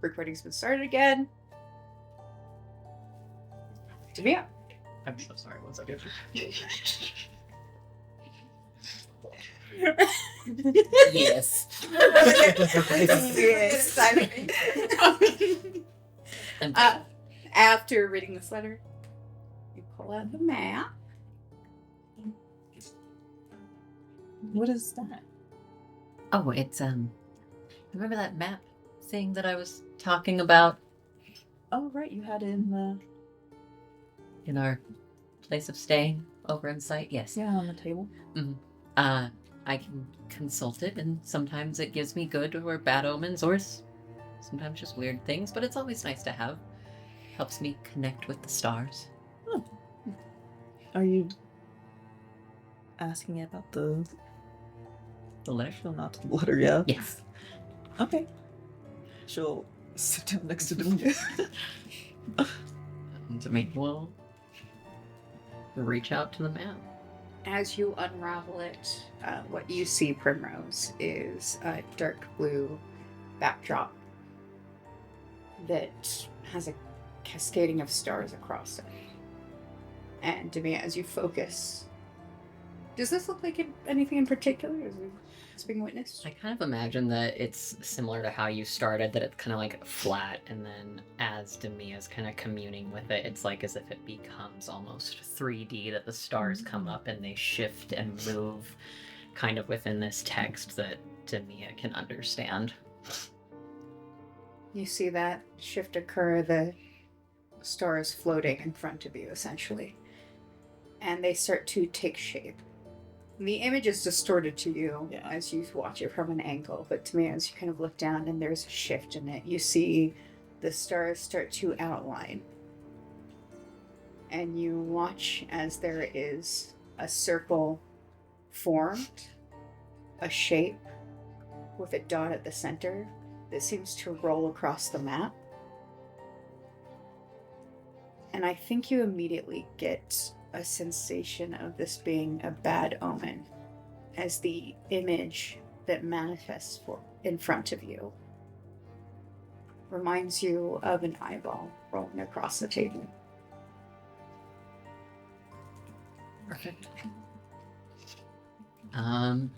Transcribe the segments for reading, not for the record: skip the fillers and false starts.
Recording's been started again. Damia. I'm so sorry. One second. Yes. Yes. After reading this letter, you pull out the map. What is that? Oh, it's remember that map thing that I was talking about Oh, right. You had it in our place of staying over in sight? Yes. on the table. Mm-hmm. I can consult it, and sometimes it gives me good or bad omens, or sometimes just weird things, but it's always nice to have. Helps me connect with the stars. Oh. Are you asking about the letter? No, not the letter, yeah. Yes. Okay. She'll sit down next to Damia. And Damia will reach out to the map. As you unravel it, what you see, Primrose, is a dark blue backdrop that has a cascading of stars across it. And Damia, as you focus, does this look like anything in particular? Is it being witnessed? I kind of imagine that it's similar to how you started, that it's kind of like flat, and then as Damia's kind of communing with it, it's like as if it becomes almost 3D, that the stars come up and they shift and move kind of within this text that Damia can understand. You see that shift occur, the stars floating in front of you, essentially. And they start to take shape. The image is distorted to you as you watch it from an angle, but to me, as you kind of look down and there's a shift in it, you see the stars start to outline. And you watch as there is a circle formed, a shape with a dot at the center that seems to roll across the map. And I think you immediately get a sensation of this being a bad omen, as the image that manifests in front of you reminds you of an eyeball rolling across the table. Perfect. I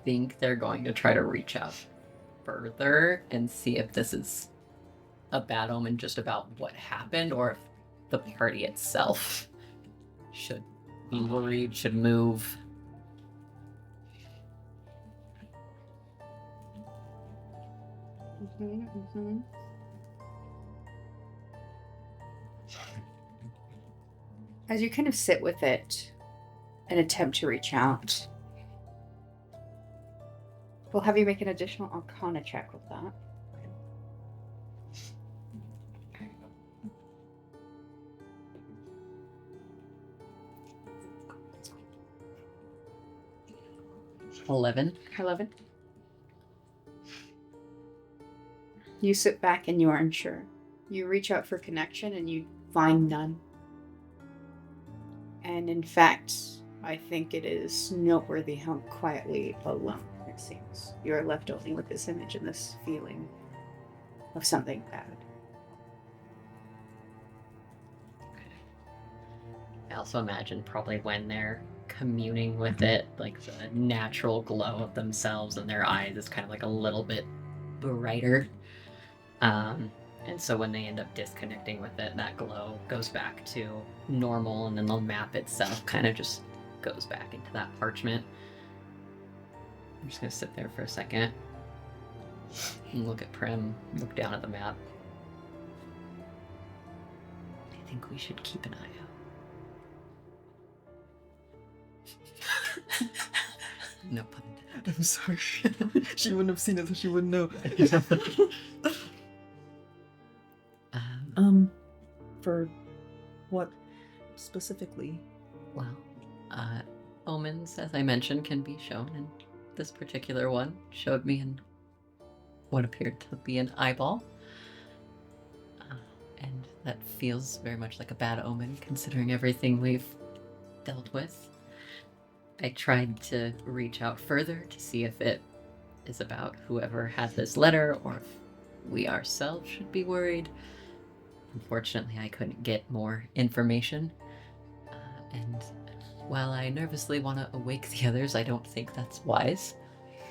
think they're going to try to reach out further and see if this is a bad omen just about what happened, or if the party itself should be worried, should move. As you kind of sit with it and attempt to reach out, we'll have you make an additional Arcana check with that. 11. You sit back and you are unsure. You reach out for connection and you find none. And in fact, I think it is noteworthy how quietly alone it seems. You are left only with this image and this feeling of something bad. also imagine probably when they're communing with it, like the natural glow of themselves and their eyes is kind of like a little bit brighter. And so when they end up disconnecting with it, that glow goes back to normal, and then the map itself kind of just goes back into that parchment. I'm just going to sit there for a second and look at Prim, look down at the map. I think we should keep an eye out. No pun intended. I'm sorry. She wouldn't have seen it, so she wouldn't know. For what specifically? Well, omens, as I mentioned, can be shown, and this particular one showed me in what appeared to be an eyeball. And that feels very much like a bad omen, considering everything we've dealt with. I tried to reach out further to see if it is about whoever had this letter, or if we ourselves should be worried. Unfortunately, I couldn't get more information. And while I nervously want to awake the others, I don't think that's wise,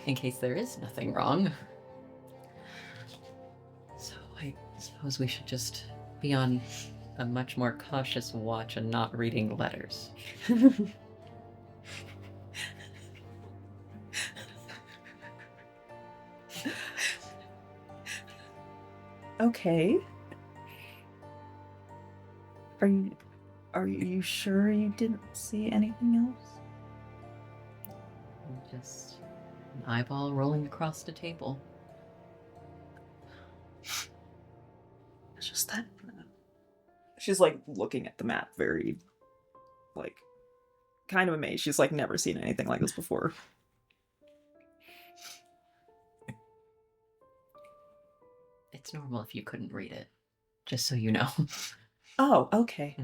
in case there is nothing wrong. So I suppose we should just be on a much more cautious watch and not reading letters. Okay. Are you sure you didn't see anything else? Just an eyeball rolling across the table. It's just that. She's like looking at the map very, like, kind of amazed. She's like never seen anything like this before. It's normal if you couldn't read it, just so you know. Oh, okay.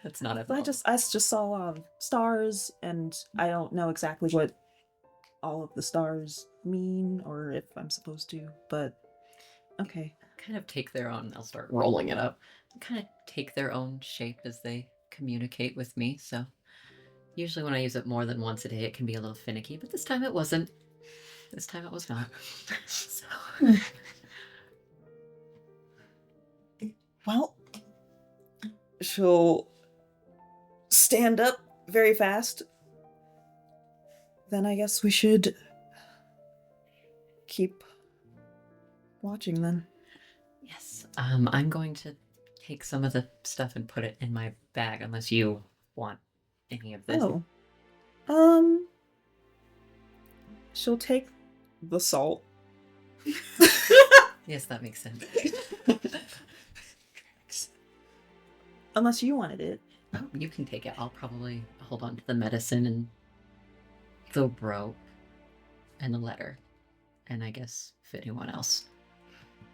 That's not a I just saw stars, and I don't know exactly what all of the stars mean, or if I'm supposed to, but okay. Kind of take their own, I'll start rolling it up, kind of take their own shape as they communicate with me, so usually when I use it more than once a day it can be a little finicky, but this time it wasn't. This time it was not. So. Well, she'll stand up very fast. Then I guess we should keep watching then. Yes. I'm going to take some of the stuff and put it in my bag, unless you want any of this. Oh. She'll take the salt. Yes, that makes sense. Unless you wanted it. Oh, you can take it. I'll probably hold on to the medicine and the rope and the letter. And I guess if anyone else,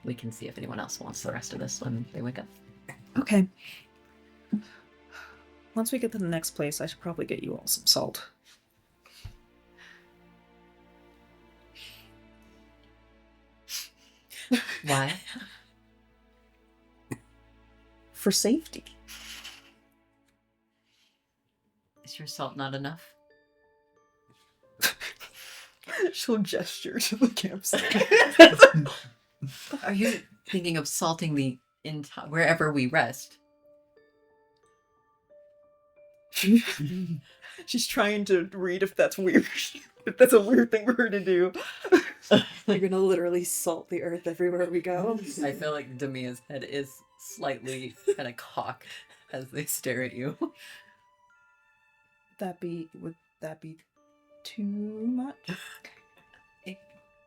we can see if anyone else wants the rest of this when they wake up. Okay. Once we get to the next place, I should probably get you all some salt. Why? For safety. Is your salt not enough? She'll gesture to the campsite. Are you thinking of salting the wherever we rest? She's trying to read if that's weird. If that's a weird thing for her to do. You're gonna literally salt the earth everywhere we go. I feel like Damia's head is slightly kind of cocked as they stare at you. Would that be too much?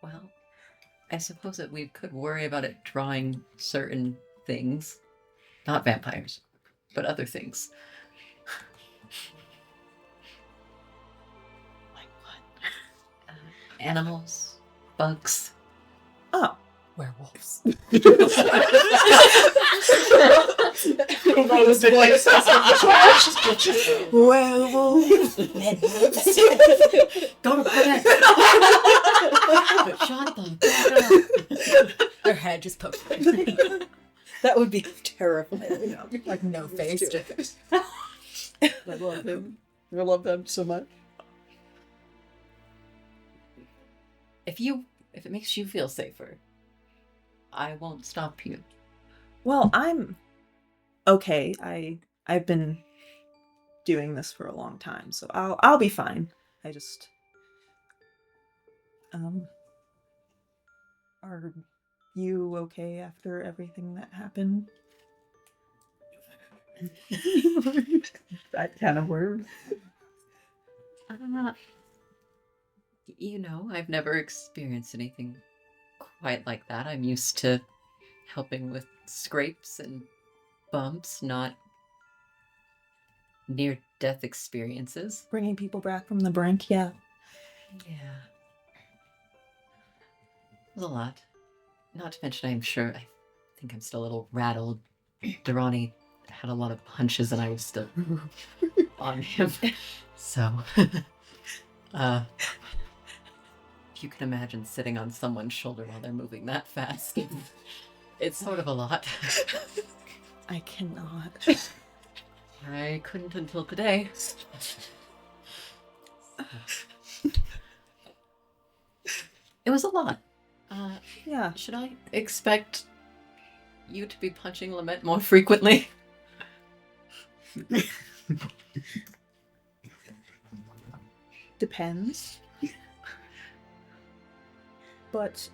Well, I suppose that we could worry about it drawing certain things. Not vampires, but other things. Like what? Animals, bugs. Oh. Werewolves. Werewolves. Go to bed. Shut the fuck up. Her head just poked. That would be terrifying. Like no face. love him. I love them so much. If it makes you feel safer, I won't stop you. Well, I'm okay. I've been doing this for a long time, so I'll be fine. I just are you okay after everything that happened? That kind of word. I've never experienced anything quite like that. I'm used to helping with scrapes and bumps, not near-death experiences. Bringing people back from the brink, yeah. Yeah. It was a lot. Not to mention, I think I'm still a little rattled. Dharaani had a lot of punches and I was still on him. So, if you can imagine sitting on someone's shoulder while they're moving that fast, it's sort of a lot. I cannot. I couldn't until today. It was a lot. Yeah. Should I expect you to be punching Lament more frequently? Depends. But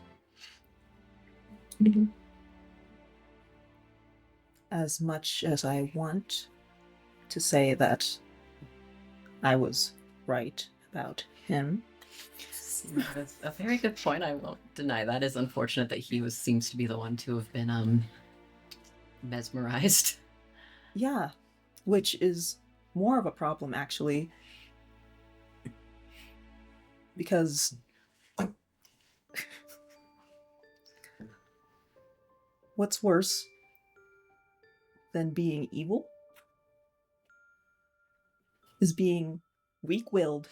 as much as I want to say that I was right about him. That's a very good point. I won't deny that. It's unfortunate that he seems to be the one to have been mesmerized. Yeah, which is more of a problem actually, because what's worse than being evil is being weak-willed.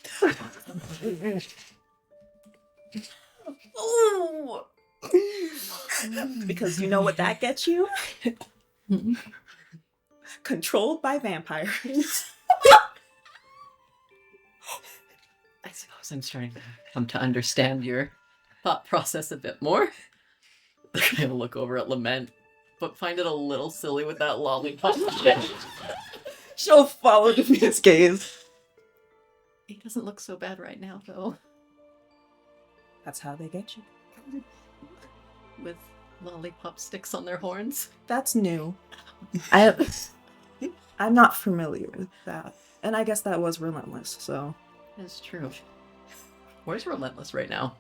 Oh! Because you know what that gets you? Controlled by vampires. I suppose I'm starting to come to understand your thought process a bit more. They're gonna look over at Lament, but find it a little silly with that lollipop shit. She'll follow Damia's gaze. He doesn't look so bad right now, though. That's how they get you. With lollipop sticks on their horns. That's new. I'm not familiar with that. And I guess that was Relentless, so. That's true. Where's Relentless right now?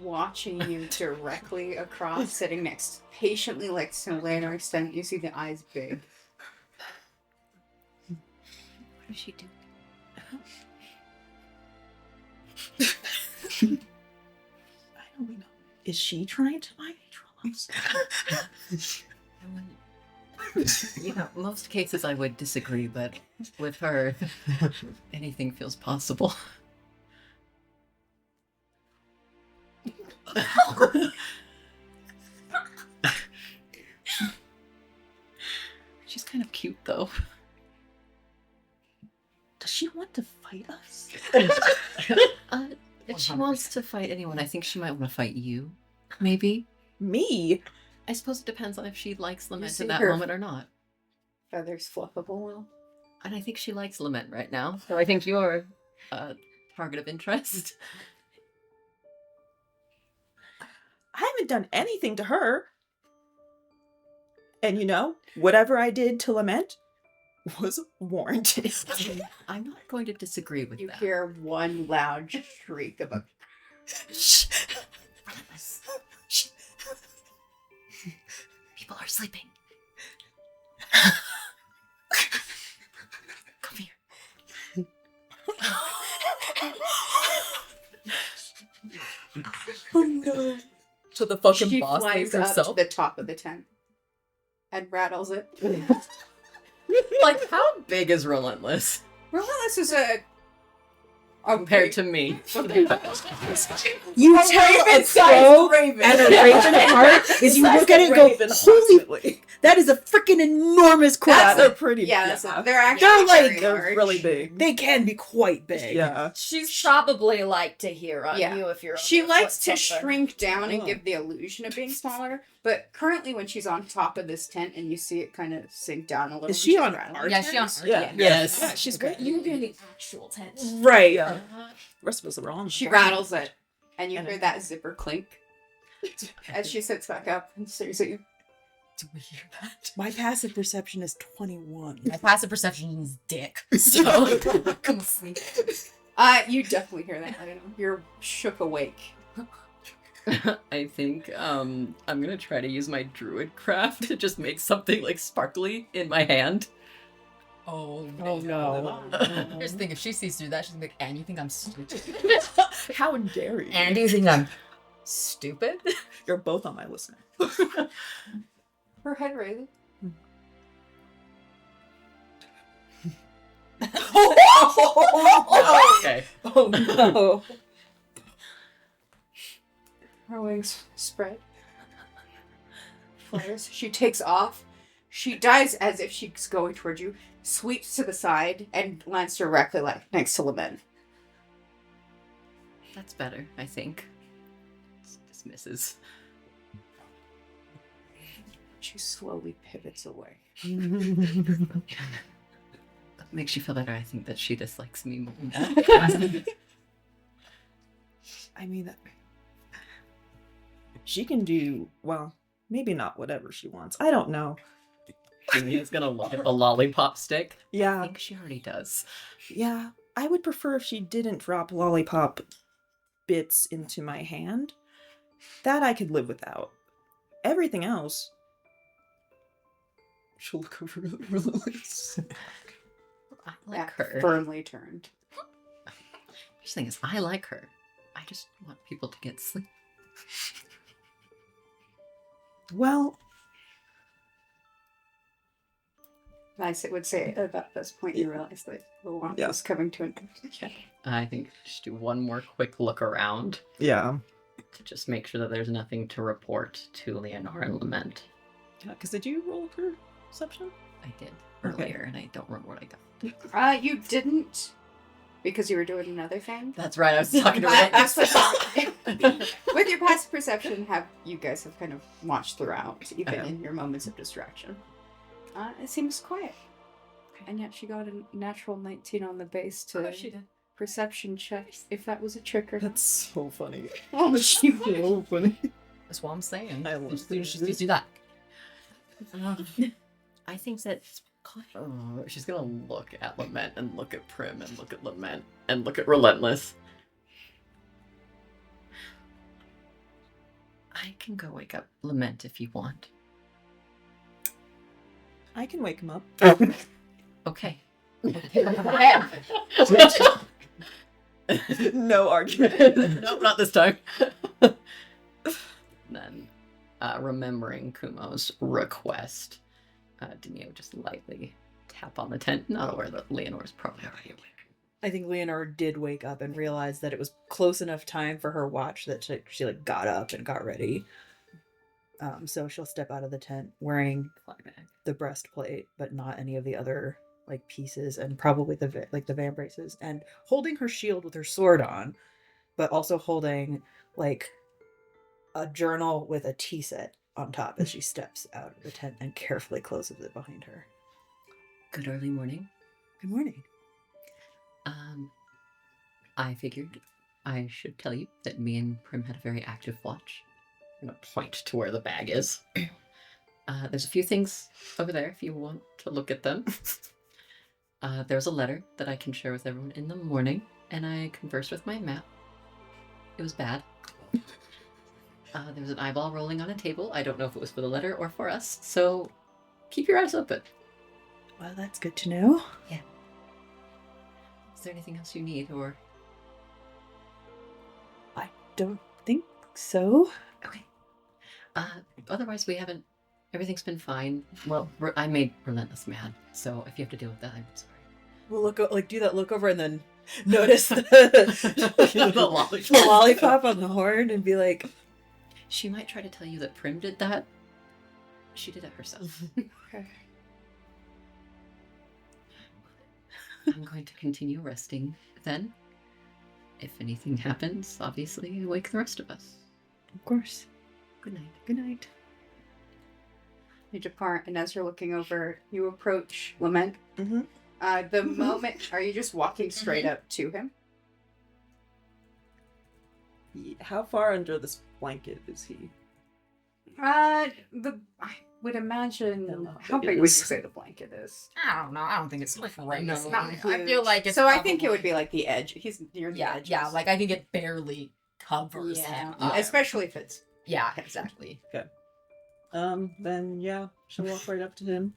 Watching you directly across, sitting next, patiently like Leonore stand. You see the eyes big. What is she doing? I don't know. Is she trying to mind Most cases I would disagree, but with her, anything feels possible. She's kind of cute, though. Does she want to fight us? If she wants to fight anyone, I think she might want to fight you. Maybe. Me? I suppose it depends on if she likes Lament see at that her moment or not. Feathers fluffable, Will. And I think she likes Lament right now. So I think you're a target of interest. I haven't done anything to her. And whatever I did to Lament was warranted. I'm not going to disagree with You that. hear one loud shriek of a... Shh. People are sleeping. Come here. Oh no. So the fucking She boss flies leaves up herself. to the top of the tent and rattles it. Like, how big is Relentless? Relentless is a compared to me. You tell a crow and a raven heart is you look at it and go, holy, that is a freaking enormous crab. They're pretty. Yeah, Yeah, they're actually very they're large. really big. They can be quite big. Yeah. She's probably like to hear on Yeah. you if you're. She on likes to something. shrink down and Oh. give the illusion of being smaller, but currently when she's on top of this tent and you see it kind of sink down a little. Is she on rattling. our Yeah, she on. tent? Yeah. Yes. Yeah, she's great. You're doing the actual tent. Right. Yeah. The rest of us are on. She rattles it, and you And hear it- that zipper clink as she sits back up and stares at you. Do we hear that? My passive perception is 21. My passive perception is dick. So come see. You definitely hear that. I don't know. You're shook awake. I think I'm gonna try to use my druid craft to just make something like sparkly in my hand. Oh no. Here's the thing: if she sees through that, she's gonna be like, "And you think I'm stupid? How dare you? And you think I'm stupid?" You're both on my list now. Her head raises. Okay. Oh no. Her wings spread. Flares. She takes off. She dives as if she's going towards you, sweeps to the side, and lands directly next to Lament. That's better, I think. Just misses. She slowly pivots away. That makes you feel better. I think that she dislikes me more. I mean, she can do, well, maybe not whatever she wants. I don't know. Damia's gonna look at the lollipop stick. I Yeah, think she already does. yeah. I would prefer if she didn't drop lollipop bits into my hand. That I could live without. Everything else. She'll look over Relentless. I like Back her. firmly turned. The thing is, I like her. I just want people to get sleep. Well, I would say about this point you realize that the wand is coming to an end. I think just do one more quick look around yeah. to just make sure that there's nothing to report to Leonore and Lament. Yeah, because did you roll for perception? I did Okay. earlier, and I don't remember what I got. You didn't, because you were doing another thing. That's right. I was talking to But Relentless. with your passive perception, you guys have kind of watched throughout, even Uh-huh. in your moments of distraction. It seems quiet. And yet she got a natural 19 on the base to she did. perception check if that was a trick or not. That's so funny. Oh, she So funny. That's what I'm saying. I love You should do that. I think that she's gonna look at Lament and look at Prim and look at Lament and look at Relentless. I can go wake up Lament if you want. I can wake him up. Okay. No argument. Nope, not this time. Then, remembering Kumo's request, Damia would just lightly tap on the tent, not aware that Leonore's probably already awake. I think Leonore did wake up and realize that it was close enough time for her watch that she like got up and got ready. So she'll step out of the tent wearing Fly back. the breastplate, but not any of the other like pieces, and probably the vambraces, and holding her shield with her sword on, but also holding like a journal with a tea set on top as she steps out of the tent and carefully closes it behind her. Good early morning. Good morning. I figured I should tell you that me and Prim had a very active watch. I'm gonna point to where the bag is. There's a few things over there if you want to look at them. There's a letter that I can share with everyone in the morning, and I conversed with my map. It was bad. There was an eyeball rolling on a table. I don't know if it was for the letter or for us, so keep your eyes open. Well, that's good to know. Is there anything else you need, or... I don't think so. Okay. Otherwise, we haven't... Everything's been fine. Well, I made Relentless mad, so if you have to deal with that, I'm sorry. We'll do that look over and then notice the, the lollipop on the horn and be like, She might try to tell you that Prim did that. She did it herself. Okay. I'm going to continue resting then. If anything happens, obviously wake the rest of us. of course. Good night. Good night. You depart, and as you're looking over, you approach Lament. Mm-hmm. The moment, are you just walking straight up to him? How far under this blanket is he? I would imagine. How big would you say the blanket is? I don't know. I don't think it's like right. No, It's not not. I feel huge. like it's. So I think it would probably- be like the edge. He's near the Yeah, edge. yeah. Like I think it barely covers Yeah, him. especially if it's. Yeah, exactly. Then yeah, she'll walk right up to him.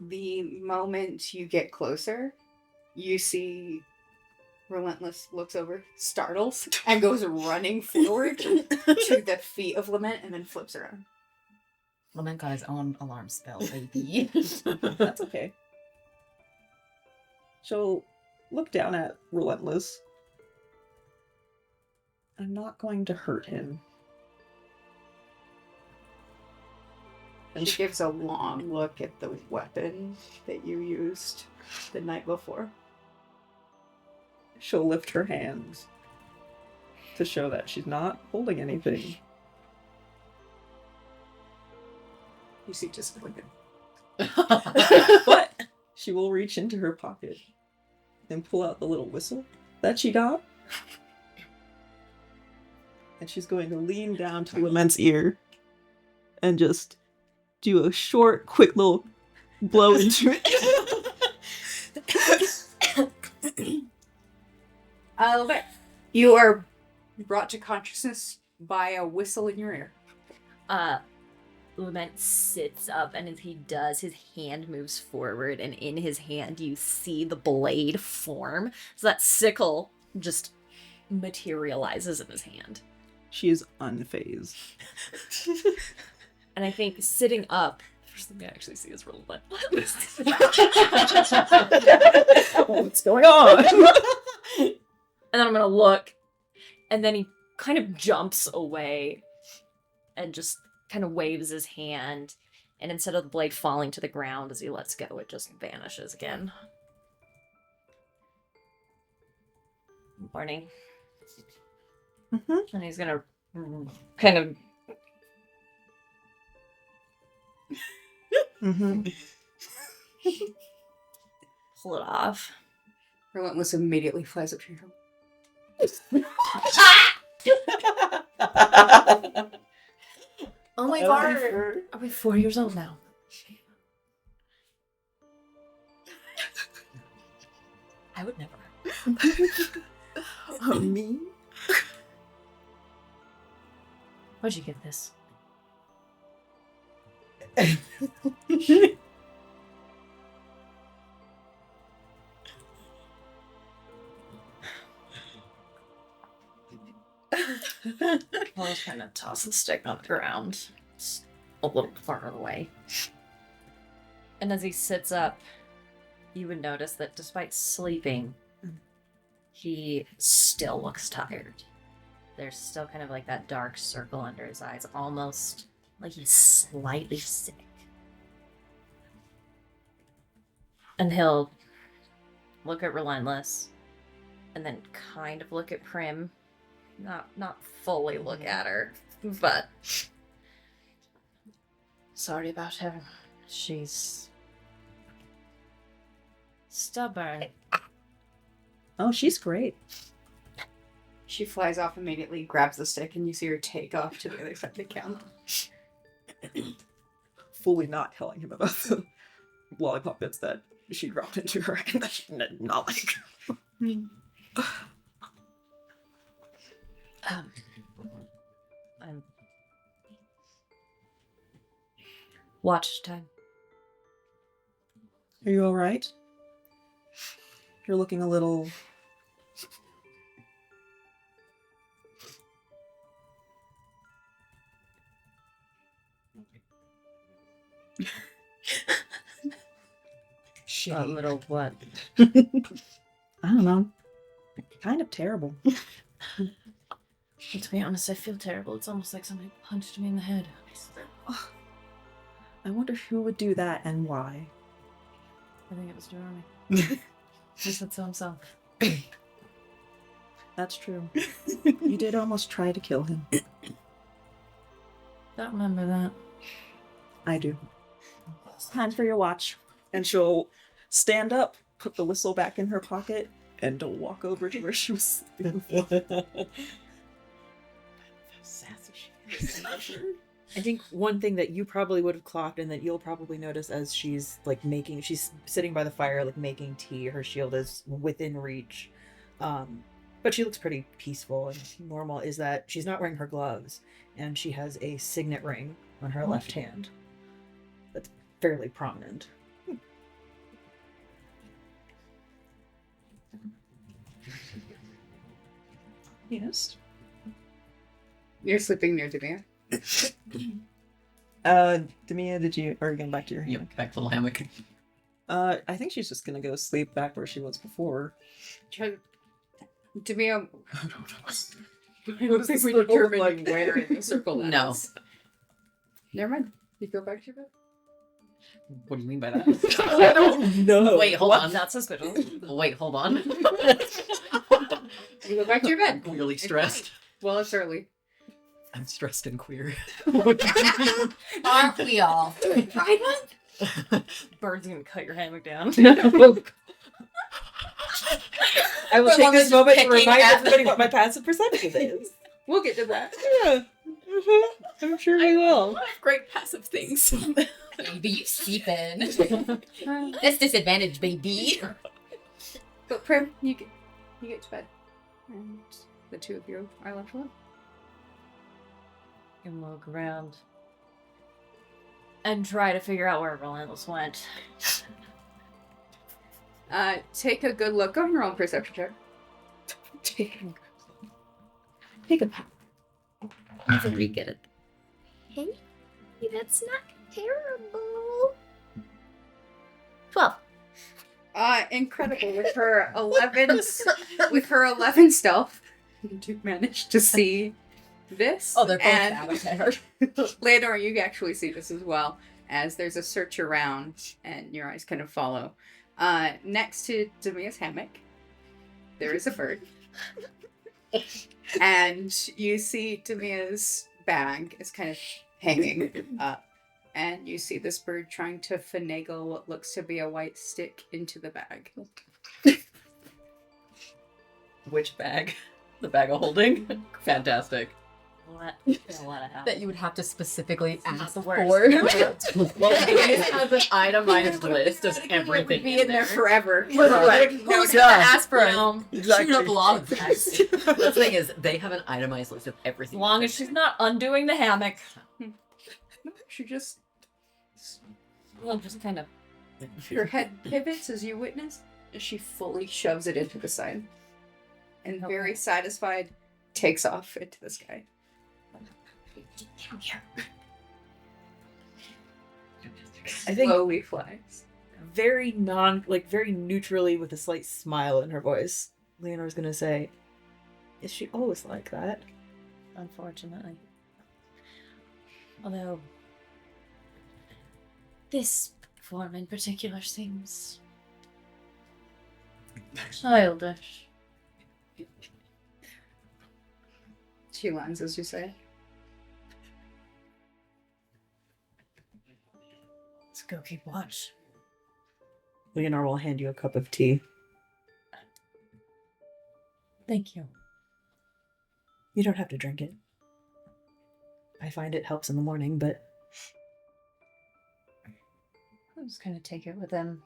The moment you get closer, you see Relentless looks over, startles, and goes running forward to the feet of Lament and then flips around. Lament got his own alarm spell, baby. That's okay. She'll look down at Relentless. I'm not going to hurt him. And She gives a long look at the weapon that you used the night before. she'll lift her hands to show that she's not holding anything. You see disappointment. But she will reach into her pocket and pull out the little whistle that she got. And she's going to lean down to Lament's ear and just do a short, quick little blow into it. You are brought to consciousness by a whistle in your ear. Lament sits up, and as he does, his hand moves forward, and in his hand you see the blade form. So that sickle just materializes in his hand. She is unfazed. And I think sitting up, first thing I actually see is Relentless. What's going on? And then I'm gonna look, and then he kind of jumps away and just kind of waves his hand, and instead of the blade falling to the ground as he lets go, it just vanishes again. Morning. Mm-hmm. And he's gonna kind of Mm-hmm. pull it off. Relentless immediately flies up to your Oh my god, are we 4 years old now? I would never. Me? Where'd you get this? I'll just kind of toss the stick on the ground. It's a little far away. And as he sits up, you would notice that despite sleeping, he still looks tired. There's still kind of like that dark circle under his eyes, almost like he's slightly sick. And he'll look at Relentless, and then kind of look at Prim. Not fully look at her, but sorry about her. She's stubborn. Oh, she's great. She flies off immediately, grabs the stick, and you see her take off to the other side of the camp. Fully not telling him about the lollipop bits that she dropped into her hand that she did not like. I'm watch time. Are you alright? You're looking a little... A little what? I don't know. Kind of terrible. To be honest, I feel terrible. It's almost like somebody punched me in the head. I wonder who would do that and why. I think it was Dharaani. He said so himself. That's true. You did almost try to kill him. Don't remember that. I do. It's time for your watch. And she'll stand up, put the whistle back in her pocket, and walk over to where she was sleeping. Sassy shit. I think one thing that you probably would have clocked and that you'll probably notice as she's like she's sitting by the fire, like making tea, her shield is within reach. But she looks pretty peaceful and normal, is that she's not wearing her gloves and she has a signet ring on her left hand. That's fairly prominent. Yes. You're sleeping near Damia. Damia, are you going back to your hammock? Yep, back to the hammock. I think she's just gonna go sleep back where she was before. Damia, I I think we determined where in the circle that No. is. Never mind. You go back to your bed? What do you mean by that? I don't know. Wait, hold on. That's suspicious. Wait, hold on. You go back to your bed. I'm really stressed. Well, it's early. I'm stressed and queer. Aren't we all? Pride Month? Bird's gonna cut your hammock down. I will Well, take I'm this just moment to picking remind at- everybody what my passive perception is. We'll get to that. Yeah. I'm sure we will. Great passive things. Baby, you sleeping. That's disadvantage, baby. But Prim, you get to bed. And the two of you are left alone. And look around. And try to figure out where Relentless went. Take a good look. Go on your own perception check. Take a We get it. Hey, that's not terrible. 12. Incredible with her 11 stealth. You do manage to see this. Oh, they're both and sabotage. Leonore, you actually see this as well, as there's a search around and your eyes kind of follow. Next to Damia's hammock, there is a bird. And you see Damia's bag is kind of hanging up. And you see this bird trying to finagle what looks to be a white stick into the bag. Which bag? The bag of holding? Fantastic. That you would have to specifically ask the for. worst. Well, it has an itemized list of everything. Be in there forever. Right. Who's gonna ask for a Exactly. shoot up log bags? The thing is, they have an itemized list of As everything. long as she's not undoing the hammock. She just... Well, just kind of. Her head pivots as you witness, and she fully shoves it into the side. And very satisfied, takes off into the sky. I think Slowly flies. very neutrally with a slight smile in her voice, Leonore's gonna say, "Is she always like that?" Unfortunately. Although, this form in particular seems childish. She lands as you say. Let's go keep watch. Leonore will hand you a cup of tea. Thank you. You don't have to drink it. I find it helps in the morning, but I'm just gonna take it with him.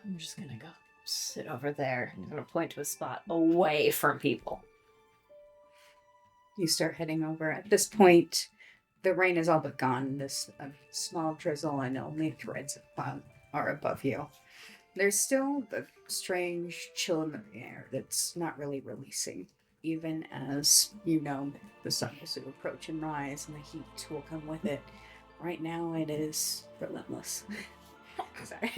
I'm just gonna go sit over there. I'm gonna point to a spot away from people. You start heading over. At this point, the rain is all but gone. This small drizzle and only threads of cloud are above you. There's still the strange chill in the air that's not really releasing, even as you know the sun will soon approach and rise and the heat will come with it. Right now it is Relentless. Sorry.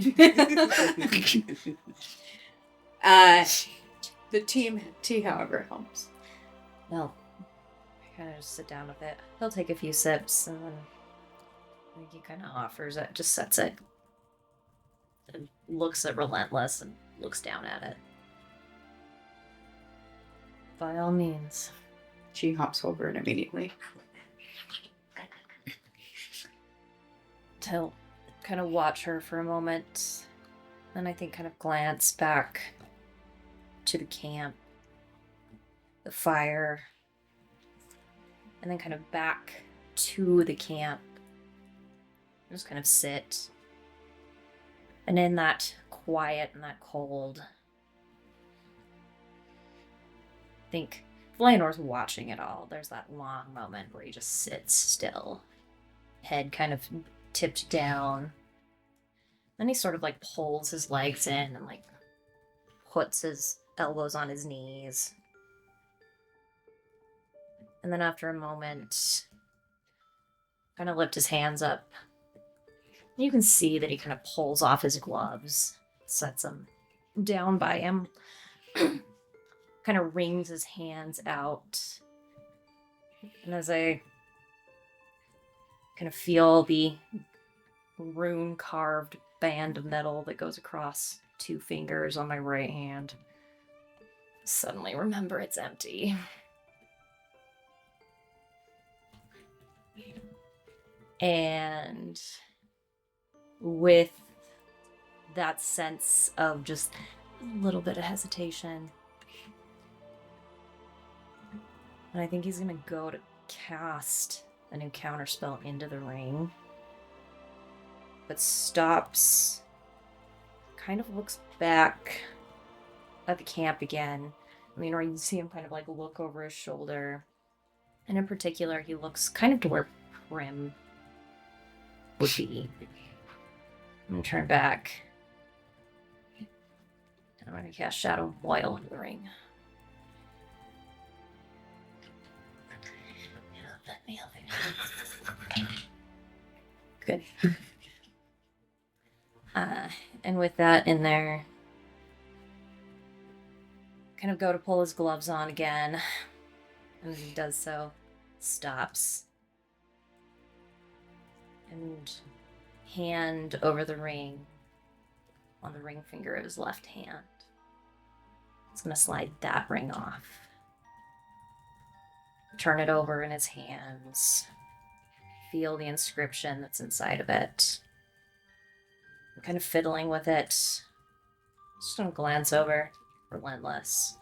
The tea, however, helps. Well, I kind of just sit down with it. He'll take a few sips, and then I think he kind of offers it, just sets it, and looks at Relentless and looks down at it. By all means. She hops over it immediately. He'll kind of watch her for a moment, then I think kind of glance back to the camp, the fire, and then kind of back to the camp. Just kind of sit. And in that quiet and that cold, I think Leonore's watching it all. There's that long moment where he just sits still, head kind of tipped down. Then he sort of like pulls his legs in and like puts his elbows on his knees. And then after a moment, kind of lift his hands up. You can see that he kind of pulls off his gloves, sets them down by him, kind of wrings his hands out. And as I kind of feel the rune-carved band of metal that goes across 2 fingers on my right hand, suddenly remember it's empty. And with that sense of just a little bit of hesitation, and I think he's gonna go to cast a new counter spell into the ring, but stops, kind of looks back at the camp again. I mean, or you see him kind of like look over his shoulder, and in particular, he looks kind of to where Prim would be. I'm gonna turn back. And I'm gonna cast Shadow Boil into the ring. Good. And with that in there, kind of go to pull his gloves on again. And as he does so, stops. And hand over the ring on the ring finger of his left hand. He's going to slide that ring off. Turn it over in his hands. Feel the inscription that's inside of it. I'm kind of fiddling with it. Just going to glance over. Relentless.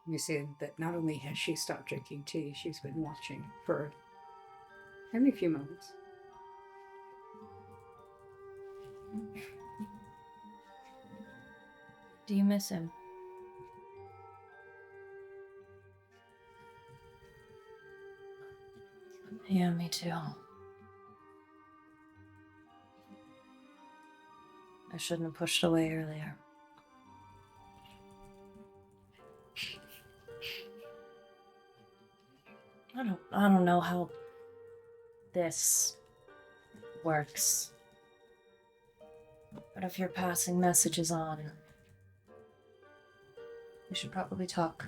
You see that not only has she stopped drinking tea, she's been watching for only a few moments. Do you miss him? Yeah, me too. I shouldn't have pushed away earlier. I don't know how this works. But if you're passing messages on, we should probably talk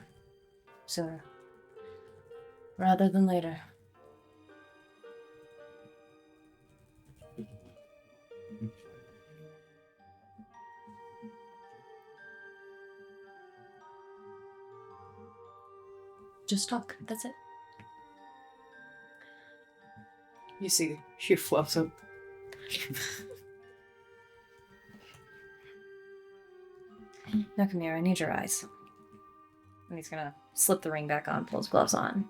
sooner rather than later. Just talk. That's it. You see, she fluffs up. Now come here, I need your eyes. And he's gonna slip the ring back on, pull his gloves on.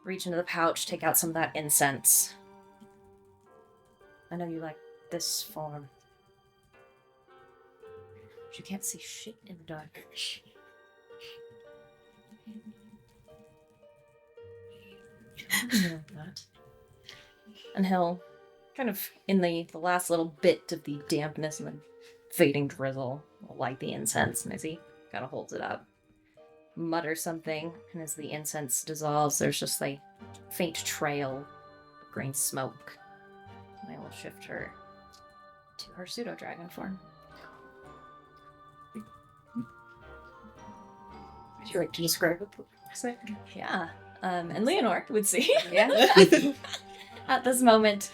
Reach into the pouch, take out some of that incense. I know you like this form. But you can't see shit in the dark. That. And he'll kind of, in the last little bit of the dampness and the fading drizzle, light the incense, and as he kind of holds it up, mutter something, and as the incense dissolves, there's just like faint trail of green smoke. And I will shift her to her pseudo-dragon form. Would you like to describe it? Yeah. And Leonore would see. Yeah. At this moment,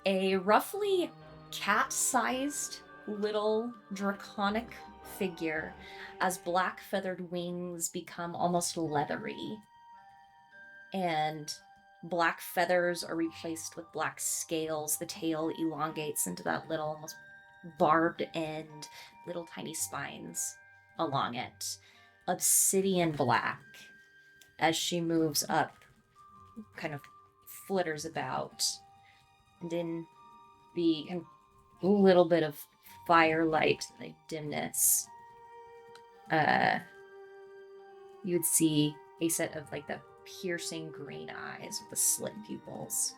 a roughly cat-sized little draconic figure as black feathered wings become almost leathery. And black feathers are replaced with black scales. The tail elongates into that little, almost barbed end, little tiny spines along it. Obsidian black as she moves up, kind of flitters about, and in the little bit of firelight, the dimness, you would see a set of like the piercing green eyes with the slit pupils.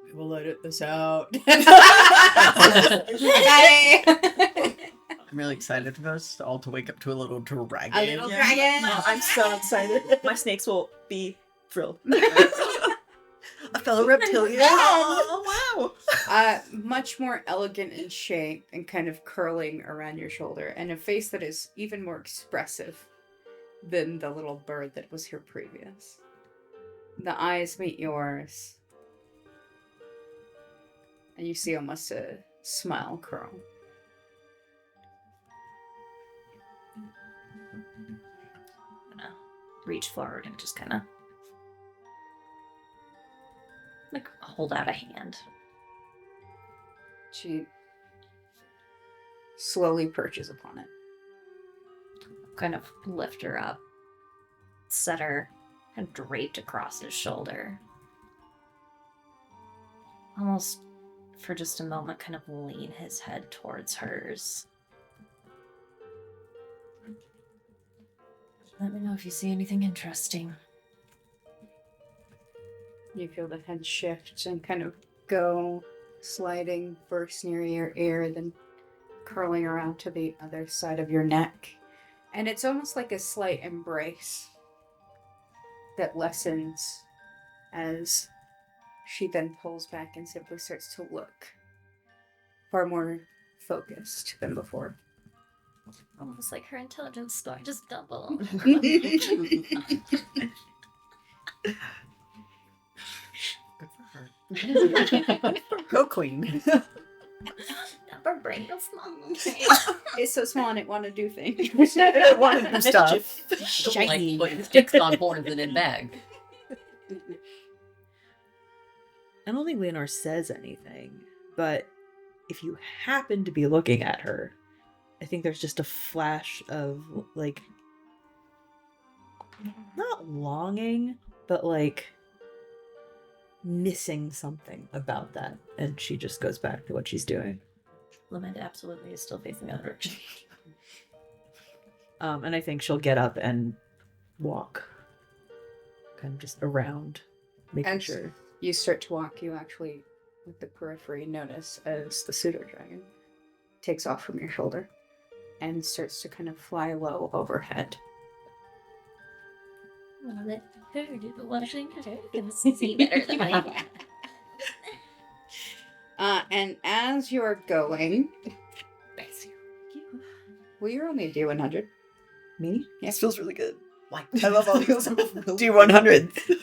We will edit this out. I'm really excited for us all to wake up to a little dragon. A little dragon. Oh, I'm so excited. My snakes will be thrilled. A fellow reptilian. Oh, wow. Much more elegant in shape and kind of curling around your shoulder, and a face that is even more expressive than the little bird that was here previous. The eyes meet yours, and you see almost a smile curl. I'm gonna reach forward and just kind of like hold out a hand. She slowly perches upon it. Kind of lift her up, set her kind of draped across his shoulder. Almost for just a moment, kind of lean his head towards hers. Let me know if you see anything interesting. You feel the head shift and kind of go sliding first near your ear, then curling around to the other side of your neck. And it's almost like a slight embrace that lessens as she then pulls back and simply starts to look far more focused than before. Almost like her intelligence score just doubled. Good for her. Go queen. Her brain is small. It's so small and it want to do things. I want to do stuff. Like putting sticks on horns and in bag. I don't think Leonore says anything, but if you happen to be looking at her, I think there's just a flash of, like, not longing, but, like, missing something about that. And she just goes back to what she's doing. Lament absolutely is still facing the other direction. And I think she'll get up and walk. Kind of just around, making As sure. you start to walk, you actually, with the periphery, notice as the pseudo-dragon takes off from your shoulder and starts to kind of fly low overhead. Well, let her do the washing. Her can see better than I can. And as you're going, well, you're only a D100. Me? This feels really good. Like, I love all these D100s.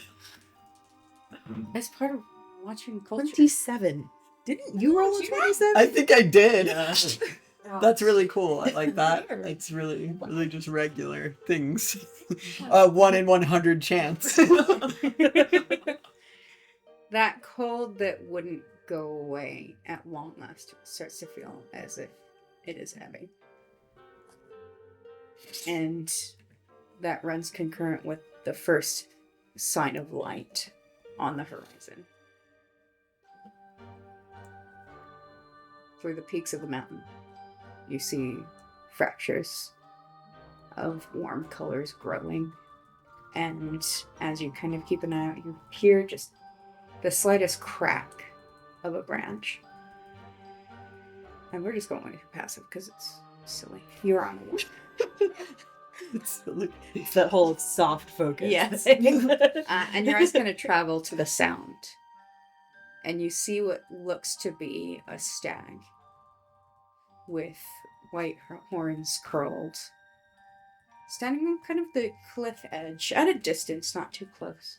As part of watching culture. 27. Didn't you roll a 27? I think I did. That's really cool. I like that. It's really just regular things. 1 in 100 chance. That cold that wouldn't go away at long last starts to feel as if it is heavy. And that runs concurrent with the first sign of light on the horizon. Through the peaks of the mountain, you see fractures of warm colors growing. And as you kind of keep an eye out, you hear just the slightest crack of a branch. And we're just going with passive because it's silly. You're on the wall. It's that whole soft focus. Yes. And your eye's going to travel to the sound. And you see what looks to be a stag with white horns curled, standing on kind of the cliff edge, at a distance, not too close.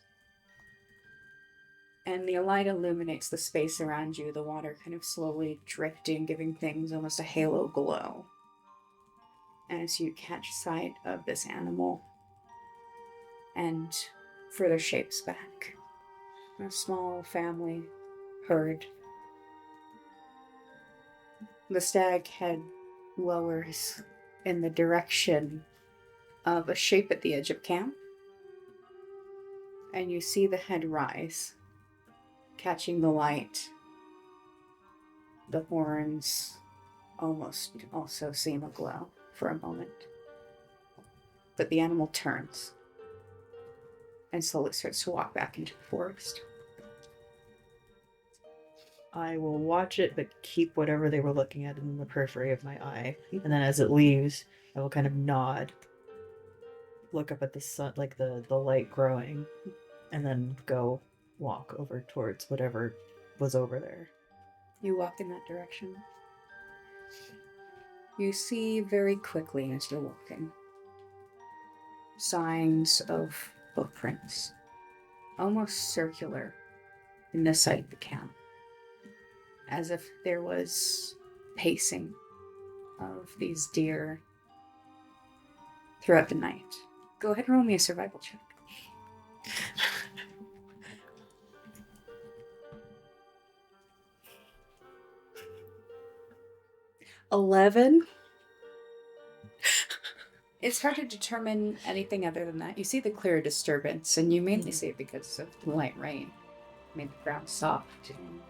And the light illuminates the space around you, the water kind of slowly drifting, giving things almost a halo glow. As you catch sight of this animal and further shapes back. A small family herd. The stag head lowers in the direction of a shape at the edge of camp. And you see the head rise, catching the light. The horns almost also seem aglow for a moment. But the animal turns and slowly starts to walk back into the forest. I will watch it, but keep whatever they were looking at in the periphery of my eye. And then as it leaves, I will kind of nod, look up at the sun, like the light growing, and then go walk over towards whatever was over there. You walk in that direction. You see very quickly as you're walking signs of footprints, almost circular, in the side of the camp, as if there was pacing of these deer throughout the night. Go ahead and roll me a survival check. $11. It's hard to determine anything other than that. You see the clear disturbance, and you mainly see it because of the light rain. Made the ground soft and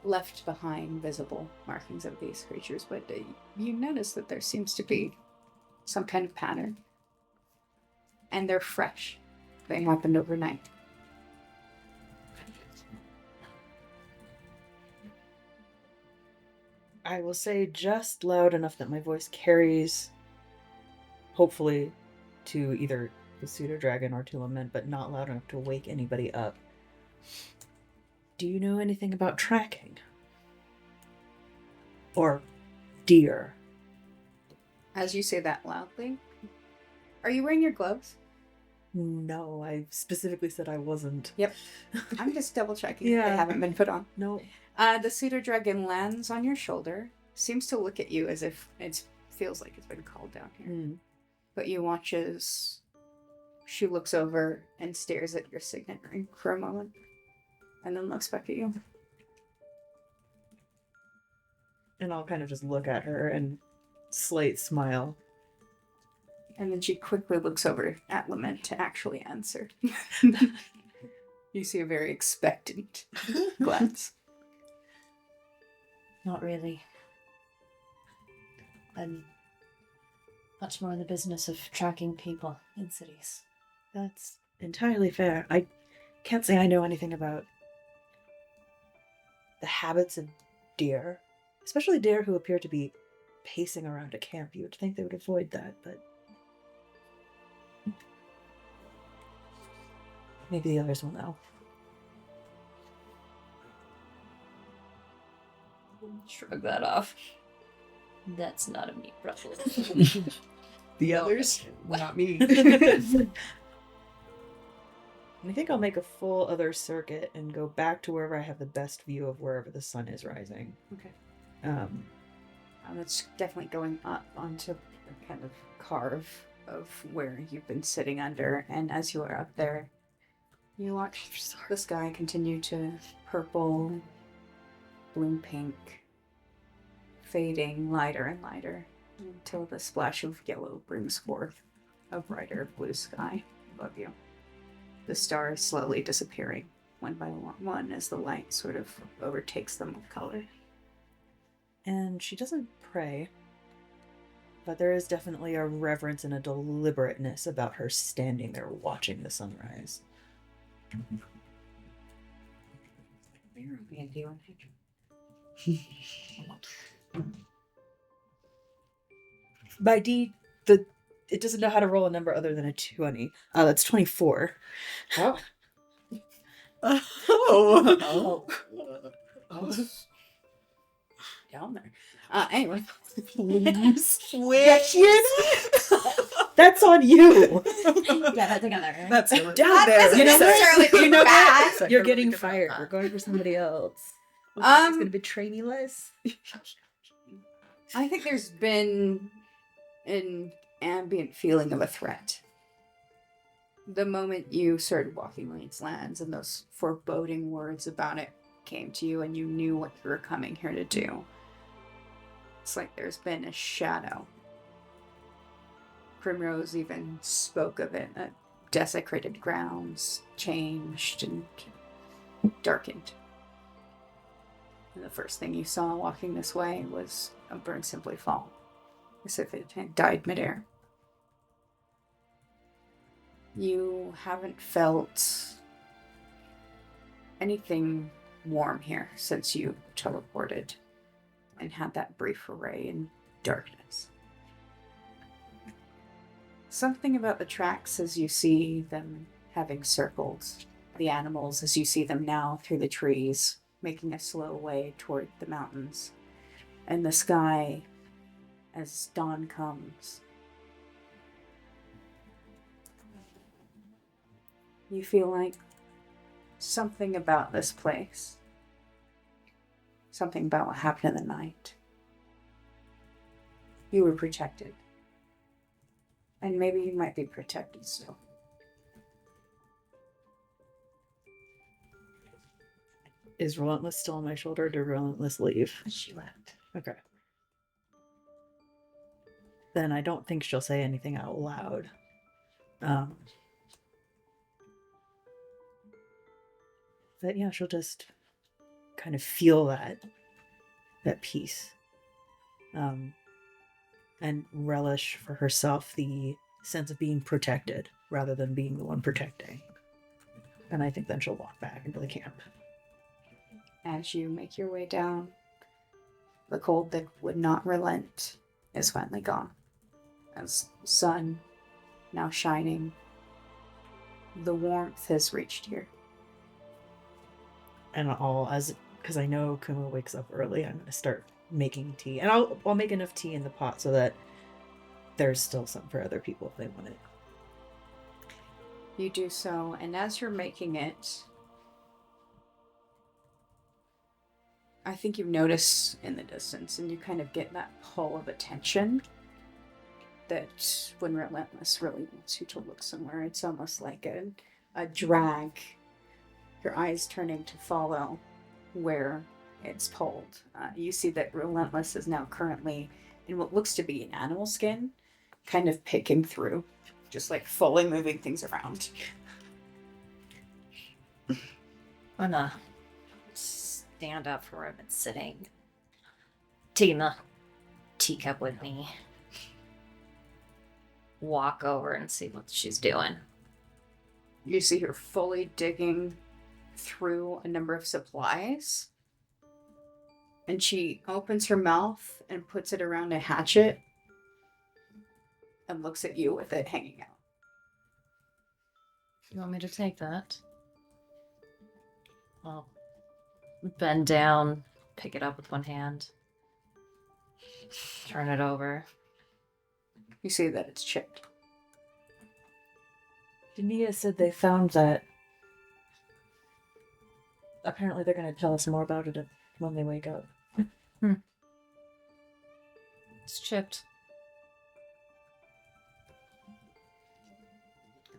left behind visible markings of these creatures, but you notice that there seems to be some kind of pattern. And they're fresh. They happened overnight. I will say just loud enough that my voice carries, hopefully, to either the pseudo-dragon or to Lament, but not loud enough to wake anybody up. Do you know anything about tracking? Or deer? As you say that loudly, are you wearing your gloves? No, I specifically said I wasn't. Yep. I'm just double checking Yeah. if they haven't been put on. No. The pseudo-dragon lands on your shoulder, seems to look at you as if it feels like it's been called down here. Mm. But you watch as she looks over and stares at your signet ring for a moment, and then looks back at you. And I'll kind of just look at her and slight smile. And then she quickly looks over at Lament to actually answer. You see a very expectant glance. Not really. I'm much more in the business of tracking people in cities. That's entirely fair. I can't say I know anything about the habits of deer, especially deer who appear to be pacing around a camp. You would think they would avoid that, but maybe the others will know. Shrug that off. That's not a meat problem. The others? Not me. And I think I'll make a full other circuit and go back to wherever I have the best view of wherever the sun is rising. Okay. It's definitely going up onto the kind of carve of where you've been sitting under, and as you are up there, you watch the sky continue to purple, bloom pink, fading lighter and lighter until the splash of yellow brings forth a brighter blue sky above you. The stars slowly disappearing one by one as the light sort of overtakes them with color. And she doesn't pray, but there is definitely a reverence and a deliberateness about her standing there watching the sunrise. My D, it doesn't know how to roll a number other than a 20. That's 24. Oh. Oh. Down there. Anyway. Please. That's on you. Get that together. That's Down there. You know necessarily what? You know bad. what? You're getting fired. We're going for somebody else. He's gonna betray me less. I think there's been an ambient feeling of a threat. The moment you started walking these lands and those foreboding words about it came to you and you knew what you were coming here to do. It's like there's been a shadow. Primrose even spoke of it, that desecrated grounds changed and darkened. And the first thing you saw walking this way was a bird simply fall, as if it had died midair. You haven't felt anything warm here since you teleported and had that brief array in darkness. Something about the tracks as you see them having circled the animals, as you see them now through the trees, making a slow way toward the mountains, and the sky as dawn comes. You feel like something about this place, something about what happened in the night. You were protected. And maybe you might be protected still. Is Relentless still on my shoulder, or did Relentless leave? She left. Okay. Then I don't think she'll say anything out loud. But yeah, she'll just kind of feel that peace. And relish for herself the sense of being protected rather than being the one protecting. And I think then she'll walk back into the camp. As you make your way down, the cold that would not relent is finally gone. As the sun now shining, the warmth has reached here. And because I know Kumo wakes up early, I'm going to start making tea. And I'll make enough tea in the pot so that there's still some for other people if they want it. You do so, and as you're making it, I think you notice in the distance, and you kind of get that pull of attention that when Relentless really wants you to look somewhere, it's almost like a drag. Your eyes turning to follow where it's pulled. You see that Relentless is now currently in what looks to be an animal skin, kind of picking through, just like fully moving things around. I'm gonna stand up from where I've been sitting. Taking the teacup with me. Walk over and see what she's doing. You see her fully digging through a number of supplies. And she opens her mouth and puts it around a hatchet and looks at you with it hanging out. You want me to take that? I'll bend down, pick it up with one hand, turn it over. You see that it's chipped. Damia said they found that. Apparently they're going to tell us more about it when they wake up. It's chipped.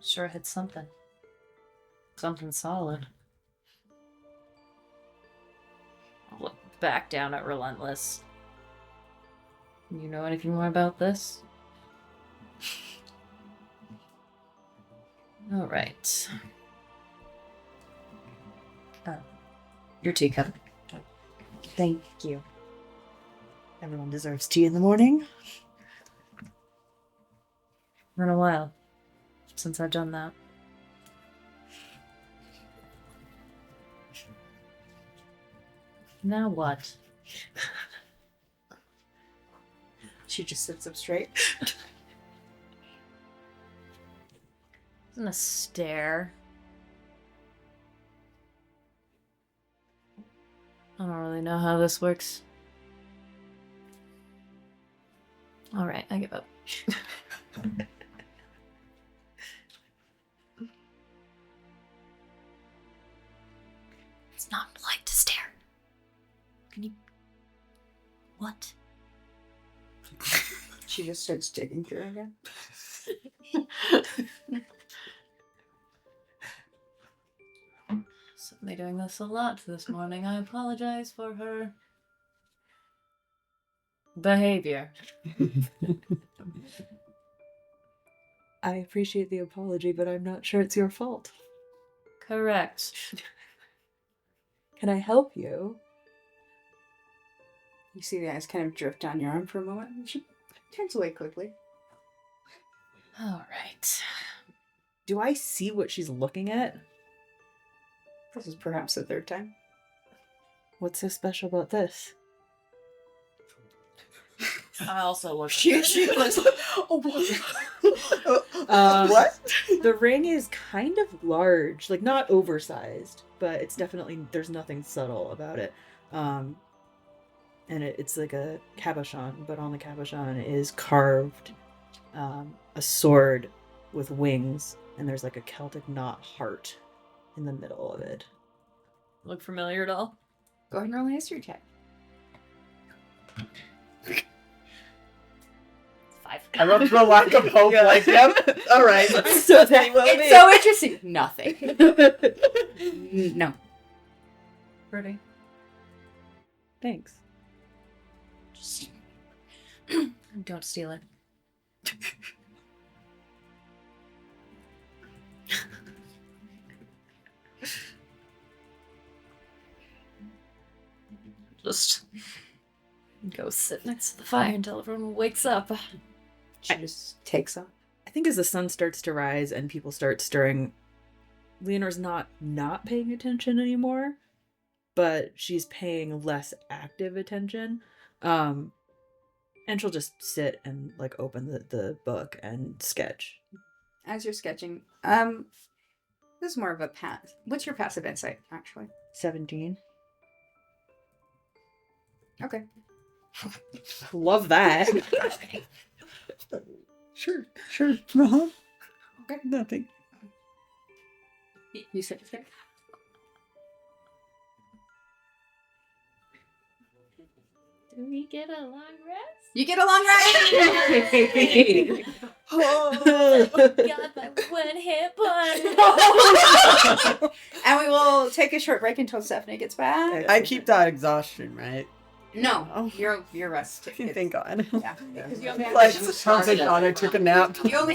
Sure hit something. Something solid. I'll look back down at Relentless. You know anything more about this? All right. Your teacup. Thank you. Everyone deserves tea in the morning. Been a while since I've done that. Now what? She just sits up straight. I'm gonna stare. I don't really know how this works. Alright, I give up. It's not polite to stare. Can you... What? She just starts digging through again. Certainly doing this a lot this morning. I apologize for her behavior. I appreciate the apology, but I'm not sure it's your fault. Correct. Can I help you? You see the eyes kind of drift down your arm for a moment, and she turns away quickly. Alright. Do I see what she's looking at? This is perhaps the third time. What's so special about this? I also look. She was. Oh, What? The ring is kind of large, like not oversized, but it's definitely there's nothing subtle about it. And it's like a cabochon, but on the cabochon is carved a sword with wings, and there's like a Celtic knot heart in the middle of it. Look familiar at all? Go ahead and roll a history check. 5. I love the lack of hope. Yeah. Like, yep. All right. So that It's so interesting. Nothing. No. Pretty. Thanks. Just don't steal it. Just go sit next to the fire until everyone wakes up. She just takes off. I think as the sun starts to rise and people start stirring, Leonore's not paying attention anymore, but she's paying less active attention. And she'll just sit and like open the book and sketch. As you're sketching, this is more of a pass. What's your passive insight, actually? 17. Okay. Love that. Sure. Uh-huh. Okay. Nothing. You said okay. Do we get a long rest? You get a long rest. Oh god, my one hit point. And we will take a short break until Stephanie gets back. I keep that exhaustion, right? No, your rest. Thank God. Yeah, because you only have Like, sounds like Anna took a nap. You only